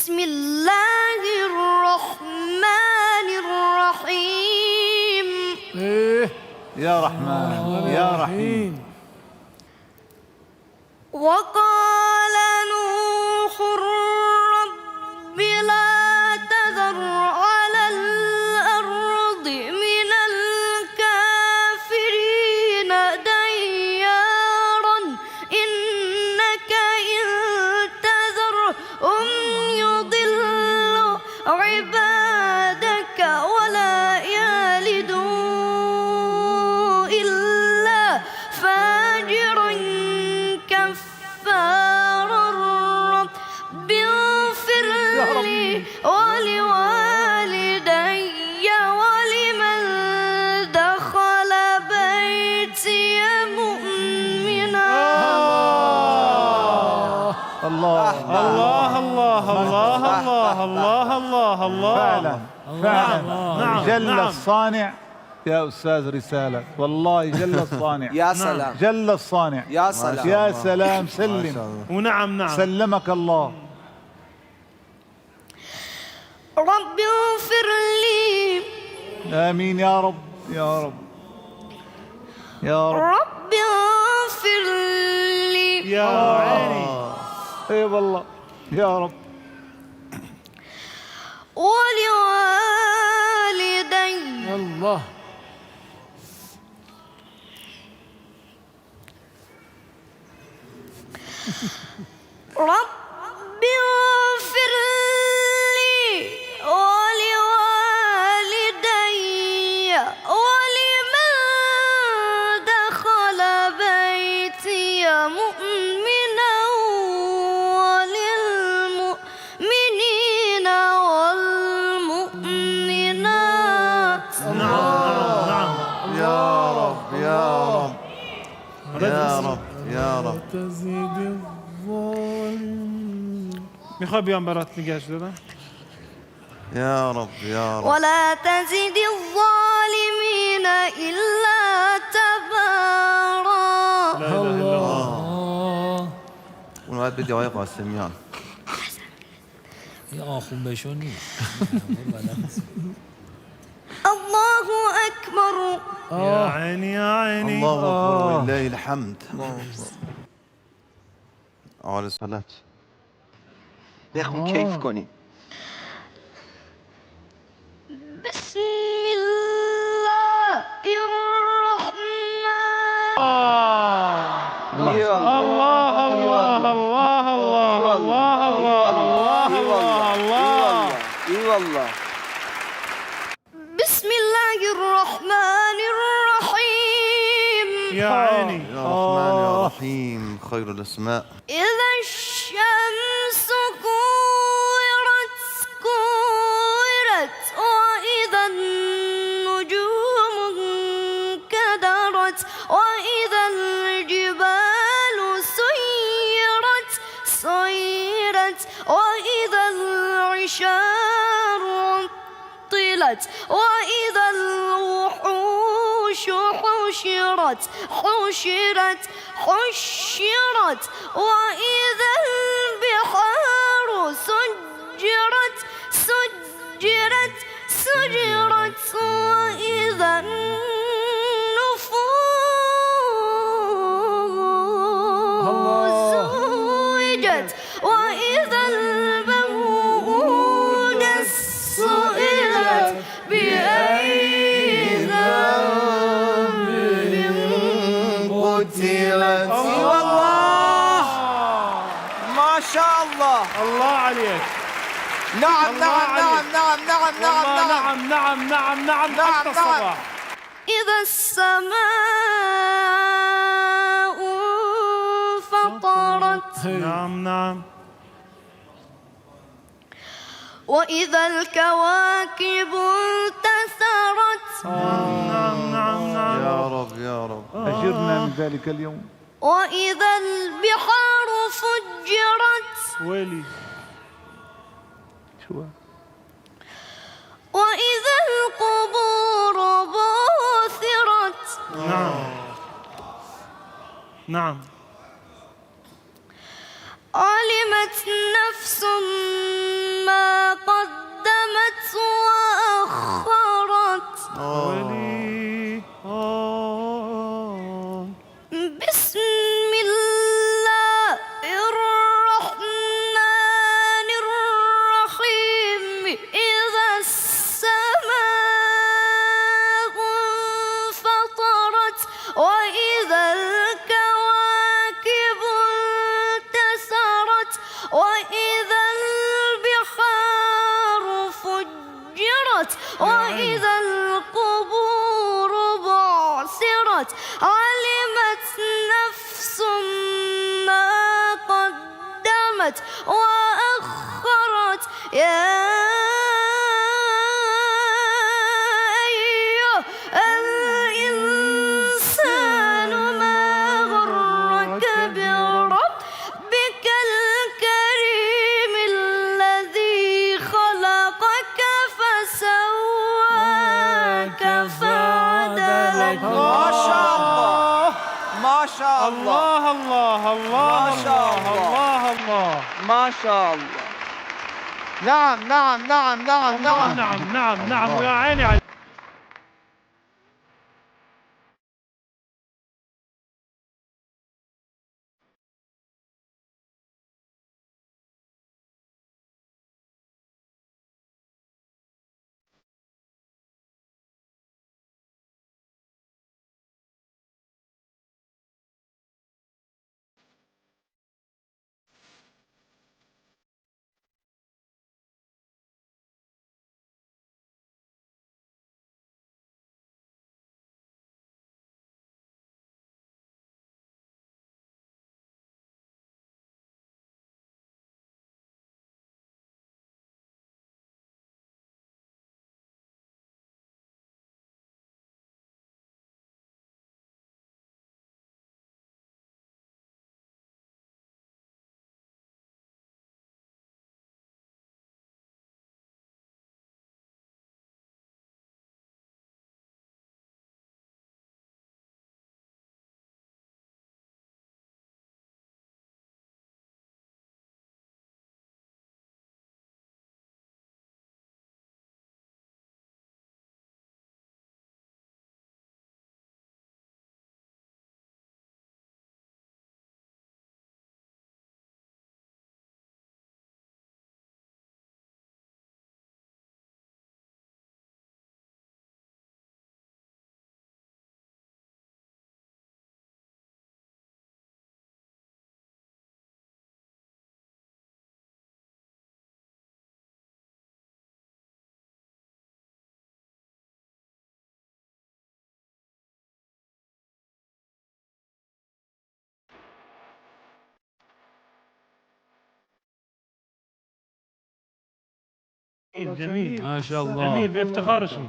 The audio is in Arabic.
بسم الله الرحمن الرحيم. يا رحمن يا رحيم. وقال نوح رب لا تذر على الأرض من الكافرين ديارا إنك إن تذرهم يضلوا عبادك ولا يلدوا إلا فاجرا كفارا. رب اغفر لي ولوالدي ولمن دخل بيتي مؤمنا. الله الله الله الله الله الله الله. فعلا فعلا. نعم جل نعم. الصانع يا أستاذ رسالة، والله جل الصانع. يا سلام جل الصانع. يا سلام يا سلام. سلم ونعم نعم. سلمك الله. رب اغفر لي. آمين يا رب يا رب يا رب. رب اغفر لي يا عيني. اي والله يا رب. ولوالدي. الله. رب اغفر لي ولوالدي ولمن دخل بيتي مؤمنا وللمؤمنين والمؤمنات. نعم نعم نعم. يا رب يا رب يا رب يا رب. تزيد الظالم. میخوای بیام برات نگهش دادم؟ يا رب يا رب. ولا تزد الظالمين إلا تبارا. لا اله الا الله. اون باید بدی آقای قاسمیان. این آخون بهشون نیست. الله أكبر. يا عيني يا عيني. الله اكبر ولله الحمد. آل صلات. بخون کیف کنی. بسم الله الرحمن. الله الله الله الله الله الله الله. اي والله. بسم الله الرحمن الرحيم. يا عيني. يا رحمن يا رحيم خير الاسماء. إذا الشمس كورت كورت وإذا النجوم انكدرت وإذا الجبال سيرت سيرت وإذا العشار عطلت وإذا الوحوش حشرت حشرت حشرت وإذا البحار سجرت سجرت سجرت وإذا النفوس زوجت وإذا الموءودة سئلت بأي ذنب قتلت. اي والله ما شاء الله. الله عليك. نعم الله نعم عليك. نعم نعم نعم والله نعم نعم نعم نعم نعم حتى الصباح. إذا السماء انفطرت نعم نعم. وإذا الكواكب انتثرت نعم نعم نعم. يا رب يا رب. أجرنا من ذلك اليوم. وإذا البحار فجرت ويلي. شو وإذا القبور بعثرت. نعم نعم. علمت نفس وإذا القبور بعثرت علمت نفس ما قدمت وأخرت يا أيها الإنسان ما غرك بربك الكريم الذي خلقك فسواك فعدلك ما شاء الله ما شاء الله الله الله الله ما شاء الله الله. الله الله. ما شاء الله. نعم نعم نعم نعم نعم نعم نعم نعم ويا عيني عليك. جميل ما شاء الله. جميل بافتخار اسمه.